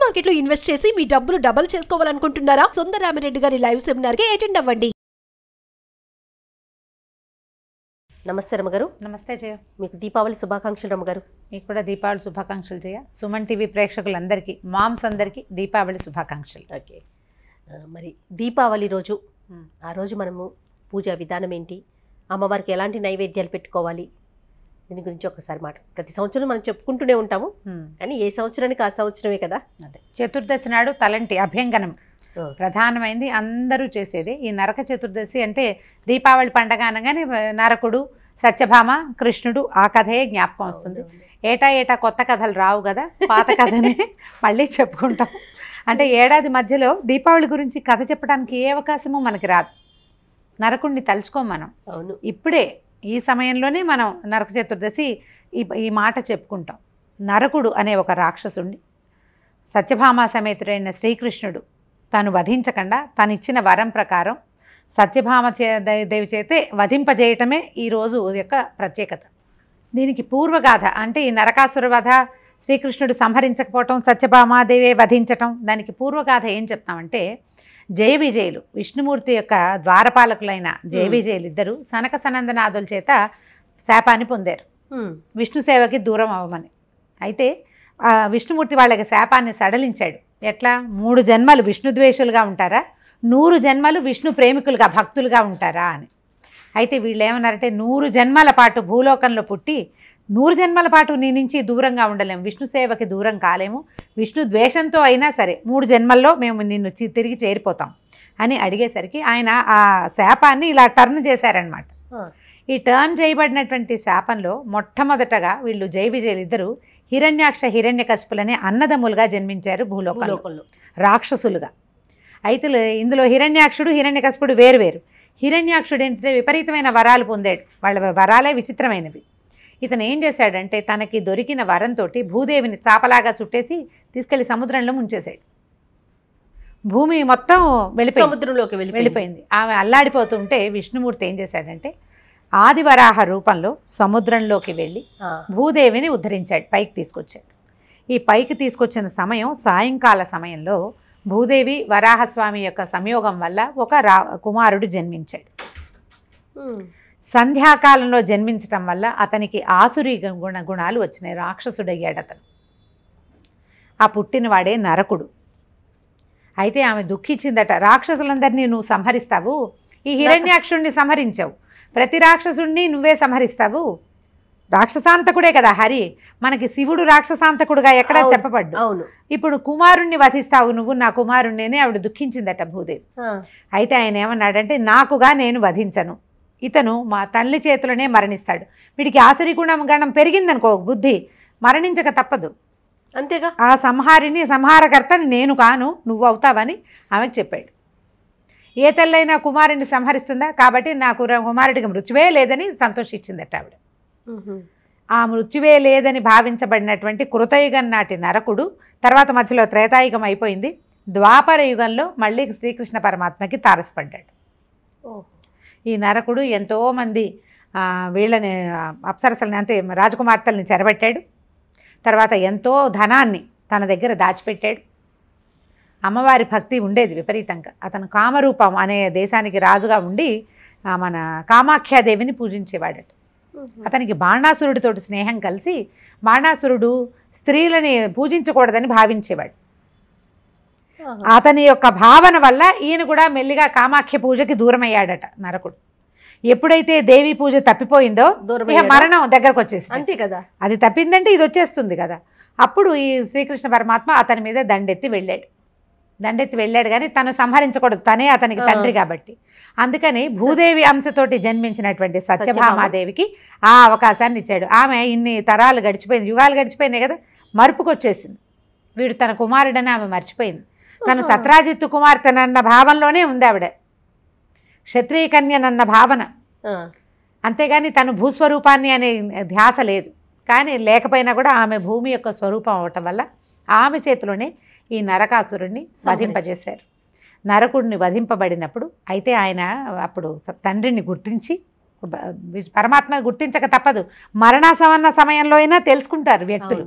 Market లో invest చేసి మీ డబ్బులు డబుల్ చేసుకోవాలనుకుంటున్నారా? సుందర రామిరెడ్డి గారి లైవ్ సెమినార్ కి అటెండ్ అవ్వండి. నమస్తే రమ్మగారు. నమస్తే జయ. మీకు దీపావళి శుభాకాంక్షలు రమ్మగారు. మీకు కూడా దీపావళి శుభాకాంక్షలు జయ. సుమన్ టీవీ ప్రేక్షకులందరికీ, మామ్స్ అందరికీ దీపావళి శుభాకాంక్షలు. ఓకే, మరి దీపావళి రోజు ఆ రోజు మనము పూజా విధానం ఏంటి, అమ్మవారికి ఎలాంటి నైవేద్యాలు పెట్టుకోవాలి, దీని గురించి ఒకసారి మాట. ప్రతి సంవత్సరం మనం చెప్పుకుంటూనే ఉంటాము, కానీ ఏ సంవత్సరానికి ఆ సంవత్సరమే కదా. అదే చతుర్దశి నాడు తలంటి అభ్యంగనం ప్రధానమైంది, అందరూ చేసేది. ఈ నరక చతుర్దశి అంటే దీపావళి పండగ అనగానే నరకుడు, సత్యభామ, కృష్ణుడు ఆ కథే జ్ఞాపకం వస్తుంది. ఏటా ఏటా కొత్త కథలు రావు కదా, పాత కథనే మళ్ళీ చెప్పుకుంటాం. అంటే ఏడాది మధ్యలో దీపావళి గురించి కథ చెప్పడానికి ఏ అవకాశమూ మనకి రాదు. నరకుడిని తలుచుకోం మనం. అవును, ఇప్పుడే ఈ సమయంలోనే మనం నరక చతుర్దశి ఈ మాట చెప్పుకుంటాం. నరకుడు అనే ఒక రాక్షసుడిని సత్యభామ సమేతుడైన శ్రీకృష్ణుడు తను వధించకుండా తనిచ్చిన వరం ప్రకారం సత్యభామ దేవి చేతే వధింపజేయటమే ఈరోజు యొక్క ప్రత్యేకత. దీనికి పూర్వగాథ అంటే ఈ నరకాసుర వధ, శ్రీకృష్ణుడు సంహరించకపోవటం, సత్యభామాదేవి వధించటం, దానికి పూర్వగాథ ఏం చెప్తామంటే, జయ విజయులు విష్ణుమూర్తి యొక్క ద్వారపాలకులైన జయ విజయులు ఇద్దరు సనక సనందనాథుల చేత శాపాన్ని పొందారు, విష్ణు సేవకి దూరం అవ్వమని. అయితే విష్ణుమూర్తి వాళ్ళకి శాపాన్ని సడలించాడు. ఎట్లా? 3 జన్మలు విష్ణుద్వేషులుగా ఉంటారా, 100 జన్మలు విష్ణు ప్రేమికులుగా భక్తులుగా ఉంటారా అని. అయితే వీళ్ళు ఏమన్నారంటే, 100 జన్మల పాటు భూలోకంలో పుట్టి 100 జన్మల పాటు నీ నుంచి దూరంగా ఉండలేము, విష్ణు సేవకి దూరం కాలేము, విష్ణు ద్వేషంతో అయినా సరే 3 జన్మల్లో మేము నిన్ను తిరిగి చేరిపోతాం అని అడిగేసరికి ఆయన ఆ శాపాన్ని ఇలా టర్న్ చేశారనమాట. ఈ టర్న్ చేయబడినటువంటి శాపంలో మొట్టమొదటగా వీళ్ళు జయ విజయులు ఇద్దరు హిరణ్యాక్ష హిరణ్యకశిపులనే అన్నదమ్ములుగా జన్మించారు భూలోకంలో, రాక్షసులుగా. అయితే ఇందులో హిరణ్యాక్షుడు హిరణ్యకశిపుడు వేరువేరు. హిరణ్యాక్షుడు ఏంటంటే విపరీతమైన వరాలు పొందాడు, వాళ్ళ వరాలే విచిత్రమైనవి. ఇతను ఏం చేశాడంటే, తనకి దొరికిన వరంతో భూదేవిని చాపలాగా చుట్టేసి తీసుకెళ్లి సముద్రంలో ముంచేశాడు. భూమి మొత్తం సముద్రంలోకి వెళ్ళిపోయింది. ఆమె అల్లాడిపోతుంటే విష్ణుమూర్తి ఏం చేశాడంటే, ఆదివరాహ రూపంలో సముద్రంలోకి వెళ్ళి భూదేవిని ఉద్ధరించాడు, పైకి తీసుకొచ్చాడు. ఈ పైకి తీసుకొచ్చిన సమయం సాయంకాల సమయంలో భూదేవి వరాహస్వామి యొక్క సంయోగం వల్ల ఒక కుమారుడు జన్మించాడు. సంధ్యాకాలంలో జన్మించటం వల్ల అతనికి ఆసురీ గుణాలు వచ్చినాయి, రాక్షసుడయ్యాడు అతను. ఆ పుట్టినవాడే నరకుడు. అయితే ఆమె దుఃఖించిందట, రాక్షసులందరినీ నువ్వు సంహరిస్తావు, ఈ హిరణ్యాక్షుణ్ణి సంహరించావు, ప్రతి రాక్షసుణ్ణి నువ్వే సంహరిస్తావు, రాక్షసాంతకుడే కదా హరి, మనకి శివుడు రాక్షసాంతకుడుగా ఎక్కడా చెప్పబడ్డు, అవును, ఇప్పుడు కుమారుణ్ణి వధిస్తావు నువ్వు నా కుమారుణ్ణి ఆవిడ దుఃఖించిందట భూదేవి. అయితే ఆయన ఏమన్నాడంటే, నాకుగా నేను వధించను, ఇతను మా తల్లి చేతులనే మరణిస్తాడు, వీడికి ఆసురీ గణం పెరిగిందనుకో బుద్ధి, మరణించక తప్పదు, అంతేగా, ఆ సంహారకర్తని నేను కాను, నువ్వు అవుతావని ఆమెకు చెప్పాడు. ఏ తల్లైనా కుమారుడిని సంహరిస్తుందా, కాబట్టి నాకు కుమారుడికి మృత్యువే లేదని సంతోషించిందట ఆవిడ. ఆ మృత్యువే లేదని భావించబడినటువంటి కృతయుగం నాటి నరకుడు తర్వాత మధ్యలో త్రేతాయుగం అయిపోయింది, ద్వాపర యుగంలో మళ్ళీ శ్రీకృష్ణ పరమాత్మకి తారసపడ్డాడు. ఈ నరకుడు ఎంతోమంది వీళ్ళని అప్సరసల్ని అంటే రాజకుమార్తెల్ని చెరబట్టాడు, తర్వాత ఎంతో ధనాన్ని తన దగ్గర దాచిపెట్టాడు. అమ్మవారి భక్తి ఉండేది విపరీతంగా. అతను కామరూపం అనే దేశానికి రాజుగా ఉండి మన కామాఖ్యాదేవిని పూజించేవాడట. అతనికి బాణాసురుడితోటి స్నేహం కలిసి బాణాసురుడు స్త్రీలని పూజించకూడదని భావించేవాడు. అతని యొక్క భావన వల్ల ఈయన కూడా మెల్లిగా కామాఖ్య పూజకి దూరమయ్యాడట నరకుడు. ఎప్పుడైతే దేవి పూజ తప్పిపోయిందో మరణం దగ్గరకు వచ్చేసి, అంతే కదా, అది తప్పిందంటే ఇది వచ్చేస్తుంది కదా. అప్పుడు ఈ శ్రీకృష్ణ పరమాత్మ అతని మీద దండెత్తి వెళ్ళాడు కానీ తను సంహరించకూడదు, తనే అతనికి తండ్రి కాబట్టి. అందుకని భూదేవి అంశతోటి జన్మించినటువంటి సత్యభామాదేవికి ఆ అవకాశాన్ని ఇచ్చాడు. ఆమె ఇన్ని తరాలు గడిచిపోయింది, యుగాలు గడిచిపోయినాయి కదా, మరుపుకొచ్చేసింది. వీడు తన కుమారుడని ఆమె మర్చిపోయింది. తను సత్రాజిత్తు కుమార్తెనన్న భావంలోనే ఉంది ఆవిడ, క్షత్రియ కన్యనన్న భావన, అంతేగాని తను భూస్వరూపాన్ని అనే ధ్యాస లేదు. కానీ లేకపోయినా కూడా ఆమె భూమి యొక్క స్వరూపం అవటం వల్ల ఆమె చేతిలోనే ఈ నరకాసురుడిని వధింపజేశారు. నరకుడిని వధింపబడినప్పుడు అయితే ఆయన అప్పుడు తండ్రిని గుర్తించి, పరమాత్మను గుర్తించక తప్పదు, మరణాసన్న సమయంలో అయినా తెలుసుకుంటారు వ్యక్తులు.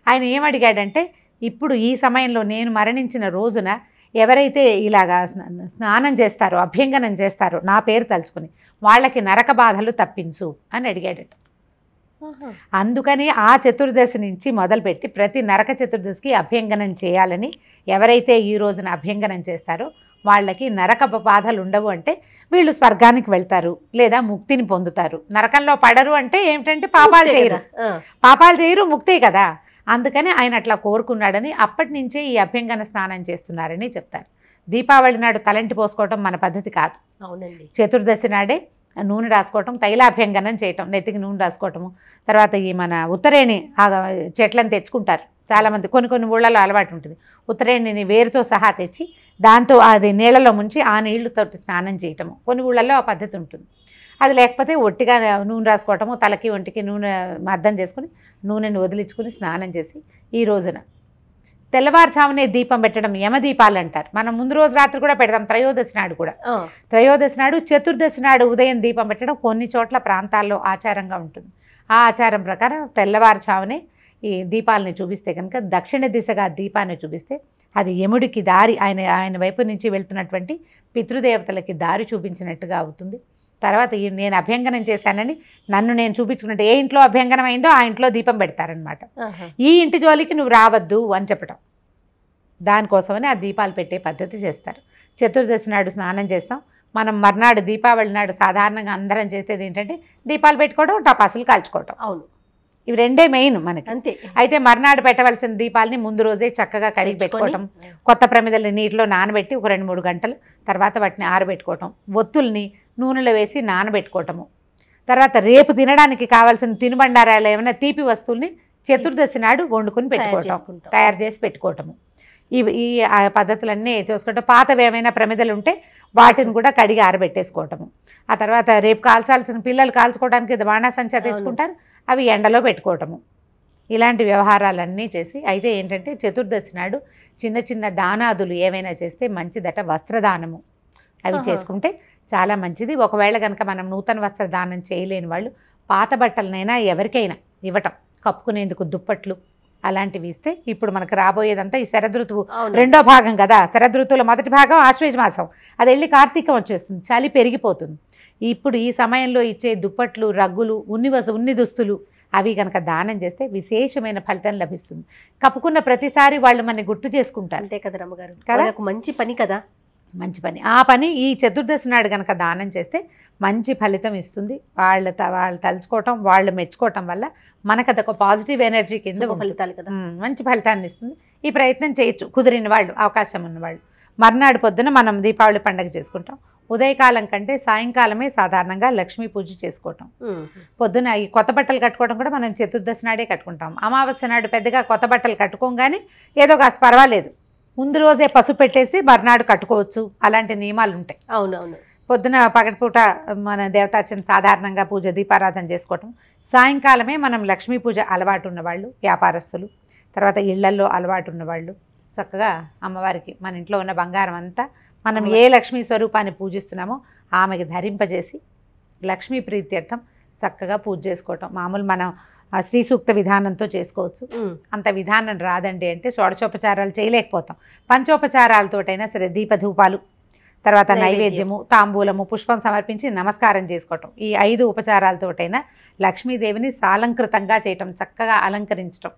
ఆయన ఏమడిగాడంటే, ఇప్పుడు ఈ సమయంలో నేను మరణించిన రోజున ఎవరైతే ఇలాగా స్నానం చేస్తారో, అభ్యంగనం చేస్తారో నా పేరు తలుచుకుని, వాళ్ళకి నరక బాధలు తప్పించు అని అడిగాడట. అందుకని ఆ చతుర్దశి నుంచి మొదలుపెట్టి ప్రతి నరక చతుర్దశికి అభ్యంగనం చేయాలని, ఎవరైతే ఈ రోజున అభ్యంగనం చేస్తారో వాళ్ళకి నరక బాధలు ఉండవు. అంటే వీళ్ళు స్వర్గానికి వెళ్తారు లేదా ముక్తిని పొందుతారు. నరకంలో పడరు అంటే ఏమిటంటే పాపాలు చేయరు, ముక్తే కదా. అందుకని ఆయన అట్లా కోరుకున్నాడని అప్పటి నుంచే ఈ అభ్యంగన స్నానం చేస్తున్నారని చెప్తారు. దీపావళి నాడు తలంటి పోసుకోవటం మన పద్ధతి కాదు. అవునండి. చతుర్దశి నాడే నూనె రాసుకోవటం, తైలాభ్యంగనం చేయటం, నెత్తికి నూనె రాసుకోవటము. తర్వాత ఈ మన ఉత్తరేణి చెట్లను తెచ్చుకుంటారు చాలామంది, కొన్ని ఊళ్ళలో అలవాటు ఉంటుంది. ఉత్తరేణిని వేరుతో సహా తెచ్చి దాంతో అది నీళ్ళలో ముంచి ఆ నీళ్లతో స్నానం చేయటము కొన్ని ఊళ్ళల్లో ఆ పద్ధతి ఉంటుంది. అది లేకపోతే ఒట్టిగా నూనె రాసుకోవటము, తలకి ఒంటికి నూనె అర్థం చేసుకుని నూనెని వదిలించుకుని స్నానం చేసి ఈ రోజున తెల్లవారుజామునే దీపం పెట్టడం యమదీపాలు అంటారు. మనం ముందు రోజు రాత్రి కూడా పెడతాం, త్రయోదశి నాడు కూడా. త్రయోదశి నాడు, చతుర్దశి నాడు ఉదయం దీపం పెట్టడం కొన్ని చోట్ల ప్రాంతాల్లో ఆచారంగా ఉంటుంది. ఆ ఆచారం ప్రకారం తెల్లవారుజామునే ఈ దీపాలని చూపిస్తే కనుక, దక్షిణ దిశగా దీపాన్ని చూపిస్తే అది యముడికి దారి, ఆయన వైపు నుంచి వెళ్తున్నటువంటి పితృదేవతలకి దారి చూపించినట్టుగా అవుతుంది. తర్వాత నేను అభ్యంగనం చేశానని నన్ను నేను చూపించుకున్నట్టు, ఏ ఇంట్లో అభ్యంగనం అయిందో ఆ ఇంట్లో దీపం పెడతారనమాట. ఈ ఇంటి జోలికి నువ్వు రావద్దు అని చెప్పడం, దానికోసమని ఆ దీపాలు పెట్టే పద్ధతి చేస్తారు. చతుర్దశి నాడు స్నానం చేస్తాం మనం. మర్నాడు దీపావళి నాడు సాధారణంగా అందరం చేసేది ఏంటంటే దీపాలు పెట్టుకోవడం, టపాసులు కాల్చుకోవటం. అవును, ఇవి రెండే మెయిన్ మనకి. అంతే. అయితే మర్నాడు పెట్టవలసిన దీపాలని ముందు రోజే చక్కగా కడిగి పెట్టుకోవటం, కొత్త ప్రమిదల్ని నీటిలో నానబెట్టి ఒక 2-3 గంటలు తర్వాత వాటిని ఆరబెట్టుకోవటం, ఒత్తుల్ని నూనెలో వేసి నానబెట్టుకోవటము, తర్వాత రేపు తినడానికి కావాల్సిన తినుబండారాలు ఏమైనా తీపి వస్తువుల్ని చతుర్దశి నాడు వండుకొని పెట్టుకోవటం, తయారు చేసి పెట్టుకోవటము. ఈ పద్ధతులన్నీ చూసుకుంటాం. పాతవి ఏమైనా ప్రమిదలు ఉంటే వాటిని కూడా కడిగి ఆరబెట్టేసుకోవటము. ఆ తర్వాత రేపు కాల్చాల్సిన, పిల్లలు కాల్చుకోవడానికి బాణాసంచా తెచ్చుకుంటారు, అవి ఎండలో పెట్టుకోవటము. ఇలాంటి వ్యవహారాలన్నీ చేసి, అయితే ఏంటంటే చతుర్దశి నాడు చిన్న చిన్న దానాదులు ఏవైనా చేస్తే మంచిదట. వస్త్రదానము అవి చేసుకుంటే చాలా మంచిది. ఒకవేళ కనుక మనం నూతన వస్త్రదానం చేయలేని వాళ్ళు పాత బట్టలనైనా ఎవరికైనా ఇవ్వటం, కప్పుకునేందుకు దుప్పట్లు అలాంటివి ఇస్తే, ఇప్పుడు మనకు రాబోయేదంతా ఈ శరదృతువు రెండో భాగం కదా. శరదృతువుల మొదటి భాగం ఆశ్వేజ మాసం, అది వెళ్ళి కార్తీకం వచ్చేస్తుంది, చలి పెరిగిపోతుంది. ఇప్పుడు ఈ సమయంలో ఇచ్చే దుప్పట్లు, రగ్గులు, ఉన్ని దుస్తులు అవి కనుక దానం చేస్తే విశేషమైన ఫలితం లభిస్తుంది. కప్పుకున్న ప్రతిసారి వాళ్ళు మనని గుర్తు చేసుకుంటారు. అంతే కదా రమ్మగారు, కదా మంచి పని కదా, మంచి పని. ఆ పని ఈ చతుర్దశి నాడు కనుక దానం చేస్తే మంచి ఫలితం ఇస్తుంది. వాళ్ళు తలుచుకోవటం, వాళ్ళు మెచ్చుకోవటం వల్ల మనకు అదొక పాజిటివ్ ఎనర్జీ కింద ఫలితాలు కదా, మంచి ఫలితాన్ని ఇస్తుంది. ఈ ప్రయత్నం చేయొచ్చు కుదిరిన వాళ్ళు, అవకాశం ఉన్నవాళ్ళు. మర్నాడు పొద్దున మనం దీపావళి పండుగ చేసుకుంటాం. ఉదయకాలం కంటే సాయంకాలమే సాధారణంగా లక్ష్మీ పూజ చేసుకోవటం. పొద్దున ఈ కొత్త బట్టలు కట్టుకోవడం కూడా మనం చతుర్దశి నాడే కట్టుకుంటాం. అమావాస్య నాడు పెద్దగా కొత్త బట్టలు కట్టుకోగానే ఏదో కాస్త పర్వాలేదు, ముందు రోజే పసుపు పెట్టేసి మర్నాడు కట్టుకోవచ్చు, అలాంటి నియమాలు ఉంటాయి. అవునవును. పొద్దున పగటిపూట మన దేవతార్చన సాధారణంగా పూజ దీపారాధన చేసుకోవటం. సాయంకాలమే మనం లక్ష్మీ పూజ అలవాటు ఉన్నవాళ్ళు, వ్యాపారస్తులు, తర్వాత ఇళ్లల్లో అలవాటు ఉన్నవాళ్ళు చక్కగా అమ్మవారికి మన ఇంట్లో ఉన్న బంగారం అంతా మనం ఏ లక్ష్మీ స్వరూపాన్ని పూజిస్తున్నామో ఆమెకి ధరింపజేసి లక్ష్మీ ప్రీత్యర్థం చక్కగా పూజ చేసుకోవటం. మామూలు మనం శ్రీ సూక్త విధానంతో చేసుకోవచ్చు. అంత విధానం రాదండి అంటే షోడశోపచారాలు చేయలేకపోతాం. పంచోపచారాలతోటైనా సరే దీపధూపాలు, తర్వాత నైవేద్యము, తాంబూలము, పుష్పం సమర్పించి నమస్కారం చేసుకోవటం, ఈ 5 ఉపచారాలతోటైనా లక్ష్మీదేవిని సాలంకృతంగా చేయటం, చక్కగా అలంకరించటం.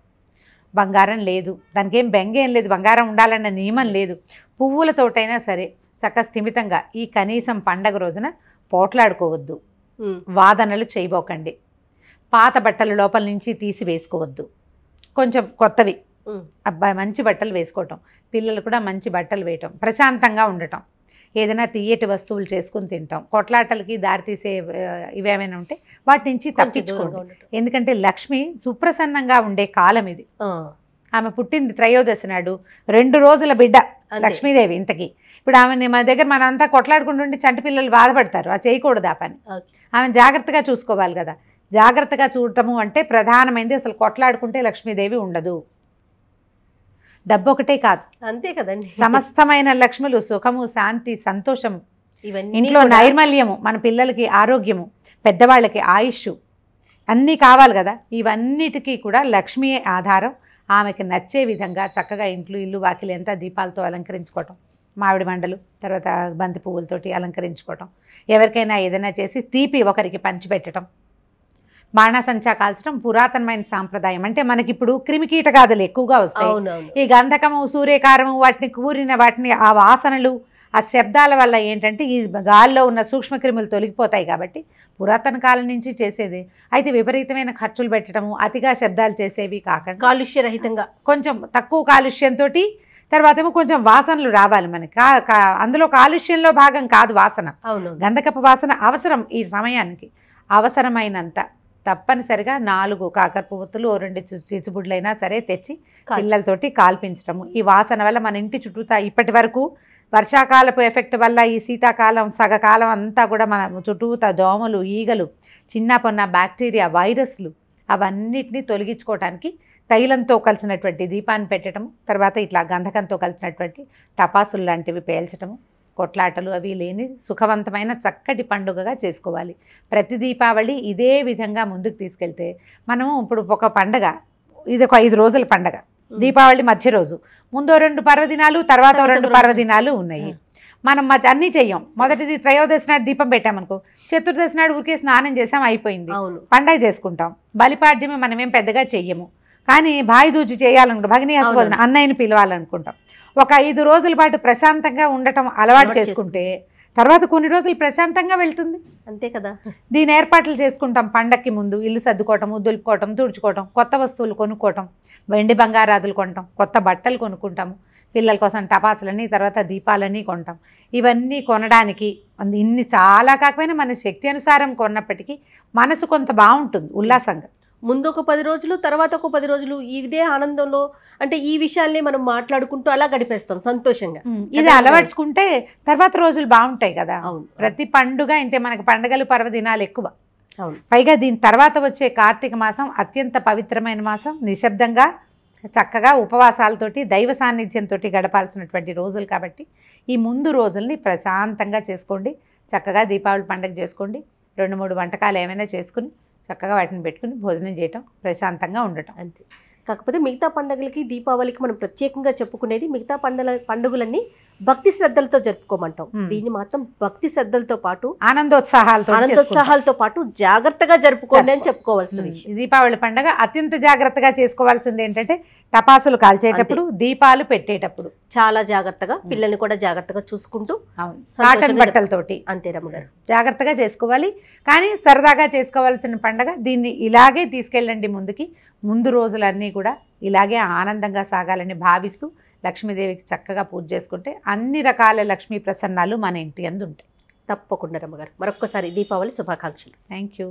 బంగారం లేదు, దానికి ఏం బెంగేం లేదు, బంగారం ఉండాలన్న నియమం లేదు. పువ్వులతోటైనా సరే చక్కగా స్థిమితంగా ఈ కనీసం పండగ రోజున పోట్లాడుకోవద్దు, వాదనలు చేయబోకండి, పాత బట్టలు లోపల నుంచి తీసి వేసుకోవద్దు, కొంచెం కొత్తవి అబ్బాయి మంచి బట్టలు వేసుకోవటం, పిల్లలు కూడా మంచి బట్టలు వేయటం, ప్రశాంతంగా ఉండటం, ఏదైనా తీయటి వస్తువులు చేసుకుని తింటాం, కొట్లాటలకి దారితీసే ఇవేమైనా ఉంటే వాటి నుంచి తప్పించుకోండి. ఎందుకంటే లక్ష్మి సుప్రసన్నంగా ఉండే కాలం ఇది. ఆమె పుట్టింది త్రయోదశి నాడు, 2 రోజుల బిడ్డ లక్ష్మీదేవి. ఇంతకీ ఇప్పుడు ఆమె మన దగ్గర మనంతా కొట్లాడుకుంటుంటే చంటి పిల్లలు బాధపడతారు, అది చేయకూడదు. ఆ పని ఆమె జాగ్రత్తగా చూసుకోవాలి కదా. జాగ్రత్తగా చూడటము అంటే ప్రధానమైనది, అసలు కొట్లాడుకుంటే లక్ష్మీదేవి ఉండదు. డబ్బు ఒకటే కాదు, అంతే కదండి, సమస్తమైన లక్ష్ములు, సుఖము, శాంతి, సంతోషము, ఇవన్నీ ఇంట్లో నైర్మల్యము, మన పిల్లలకి ఆరోగ్యము, పెద్దవాళ్ళకి ఆయుష్ అన్నీ కావాలి కదా. ఇవన్నిటికీ కూడా లక్ష్మీయే ఆధారం. ఆమెకి నచ్చే విధంగా చక్కగా ఇల్లు వాకిలి అంతా దీపాలతో అలంకరించుకోవటం, మామిడి మండలు, తర్వాత బంతి పువ్వులతోటి అలంకరించుకోవటం, ఎవరికైనా ఏదైనా చేసి తీపి ఒకరికి పంచిపెట్టడం, బాణాసంచా కాల్చడం పురాతనమైన సాంప్రదాయం. అంటే మనకి ఇప్పుడు క్రిమికీటగాదులు ఎక్కువగా వస్తాయి. ఈ గంధకము, సూర్యకారము, వాటిని కూరిన వాటిని ఆ వాసనలు, ఆ శబ్దాల వల్ల ఏంటంటే ఈ గాల్లో ఉన్న సూక్ష్మక్రిములు తొలగిపోతాయి. కాబట్టి పురాతన కాలం నుంచి చేసేది. అయితే విపరీతమైన ఖర్చులు పెట్టడము, అతిగా శబ్దాలు చేసేవి కాకుండా కాలుష్యరహితంగా కొంచెం తక్కువ కాలుష్యంతో, తర్వాత ఏమో కొంచెం వాసనలు రావాలి మనకి. అందులో కాలుష్యంలో భాగం కాదు వాసన, గంధకపు వాసన అవసరం. ఈ సమయానికి అవసరమైనంత తప్పనిసరిగా 4 కాకర పువ్వుతులు, 2 చిచ్చుబుడ్లైనా సరే తెచ్చి పిల్లలతోటి కాల్పించడము. ఈ వాసన వల్ల మన ఇంటి చుట్టూతా ఇప్పటి వరకు వర్షాకాలపు ఎఫెక్ట్ వల్ల ఈ శీతాకాలం సగకాలం అంతా కూడా మన చుట్టూతా దోమలు, ఈగలు, చిన్న పొన్న బ్యాక్టీరియా, వైరస్లు అవన్నిటిని తొలగించుకోవడానికి తైలంతో కలిసినటువంటి దీపాన్ని పెట్టడము, తర్వాత ఇట్లా గంధకంతో కలిసినటువంటి టపాసులు లాంటివి పేల్చడము, కొట్లాటలు అవి లేని సుఖవంతమైన చక్కటి పండుగగా చేసుకోవాలి. ప్రతి దీపావళి ఇదే విధంగా ముందుకు తీసుకెళ్తే మనం ఇప్పుడు ఒక పండగ, ఇది ఒక 5 రోజుల పండగ, దీపావళి మధ్య రోజు, ముందో 2 పర్వదినాలు, తర్వాత 2 పర్వదినాలు ఉన్నాయి. మనం అన్నీ చెయ్యం. మొదటిది త్రయోదశి నాడు దీపం పెట్టామనుకో, చతుర్దశి నాడు ఊరికే స్నానం చేసాం, అయిపోయింది, పండగ చేసుకుంటాం. బలిపాడ్యమే మనమేం పెద్దగా చెయ్యము. కానీ భాయి దూజి చేయాలనుకుంటాం, భగిని హస్తబోధన అన్నయ్యని పిలవాలనుకుంటాం. ఒక 5 రోజుల పాటు ప్రశాంతంగా ఉండటం అలవాటు చేసుకుంటే తర్వాత కొన్ని రోజులు ప్రశాంతంగా వెళ్తుంది. అంతే కదా. దీని ఏర్పాట్లు చేసుకుంటాం. పండక్కి ముందు ఇల్లు సర్దుకోవటం, దులుపుకోవటం, తుడుచుకోవటం, కొత్త వస్తువులు కొనుక్కోవటం, వెండి బంగారాదులు కొంటాం, కొత్త బట్టలు కొనుక్కుంటాము, పిల్లల కోసం టపాసులని, తర్వాత దీపాలని కొంటాం. ఇవన్నీ కొనడానికి ఇన్ని చాలా కాకపోయినా మన శక్తి అనుసారం కొన్నప్పటికీ మనసు కొంత బాగుంటుంది ఉల్లాసంగా. ముందు ఒక 10 రోజులు, తర్వాత ఒక 10 రోజులు ఇదే ఆనందంలో, అంటే ఈ విషయాల్ని మనం మాట్లాడుకుంటూ అలా గడిపేస్తాం సంతోషంగా. ఇది అలవర్చుకుంటే తర్వాత రోజులు బాగుంటాయి కదా. ప్రతి పండుగ ఇంతే, మనకి పండుగలు పర్వదినాలు ఎక్కువ. పైగా దీని తర్వాత వచ్చే కార్తీక మాసం అత్యంత పవిత్రమైన మాసం. నిశ్శబ్దంగా చక్కగా ఉపవాసాలతోటి దైవ సాన్నిధ్యంతో గడపాల్సినటువంటి రోజులు కాబట్టి ఈ ముందు రోజుల్ని ప్రశాంతంగా చేసుకోండి. చక్కగా దీపావళి పండుగ చేసుకోండి. 2-3 వంటకాలు ఏమైనా చేసుకుని చక్కగా వాటిని పెట్టుకుని భోజనం చేయటం, ప్రశాంతంగా ఉండటం అంతే. కాకపోతే మిగతా పండుగలకి, దీపావళికి మనం ప్రత్యేకంగా చెప్పుకునేది మిగతా పండుగలన్నీ శ్రద్ధలతో జరుపుకోమంటాం. దీన్ని మాత్రం భక్తి శ్రద్ధలతో పాటు ఆనందోత్సాహాలతో పాటు జాగ్రత్తగా జరుపుకోండి అని చెప్పుకోవాల్సిన విషయం. దీపావళి పండుగ అత్యంత జాగ్రత్తగా చేసుకోవాల్సింది ఏంటంటే టపాసులు కాల్చేటప్పుడు, దీపాలు పెట్టేటప్పుడు చాలా జాగ్రత్తగా, పిల్లల్ని కూడా జాగ్రత్తగా చూసుకుంటూ కాటన్ బట్టలతోటి అంతే రమ్మగారు జాగ్రత్తగా చేసుకోవాలి. కానీ సరదాగా చేసుకోవాల్సిన పండుగ. దీన్ని ఇలాగే తీసుకెళ్ళండి ముందుకి. ముందు రోజులన్నీ కూడా ఇలాగే ఆనందంగా సాగాలని భావిస్తూ లక్ష్మీదేవికి చక్కగా పూజ చేసుకుంటే అన్ని రకాల లక్ష్మీ ప్రసన్నాలు మన ఇంటి యందు ఉంటాయి. తప్పకుండా రమ్మగారు. మరొక్కసారి దీపావళి శుభాకాంక్షలు. Thank you.